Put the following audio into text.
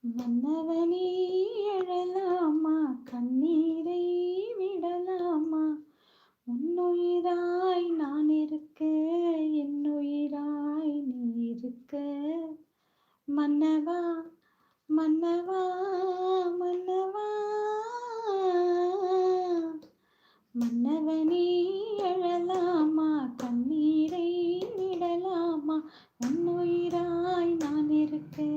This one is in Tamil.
மன்னவனே எழலாமா, கண்ணீரை விடலாமா, உன்னுயிராய் நான் இருக்க, என்னுயிராய் நீ இருக்க. மன்னவா மன்னவா மன்னவா, மன்னவனே எழலாமா, கண்ணீரை விடலாமா, உன்னுயிராய் நான் இருக்க,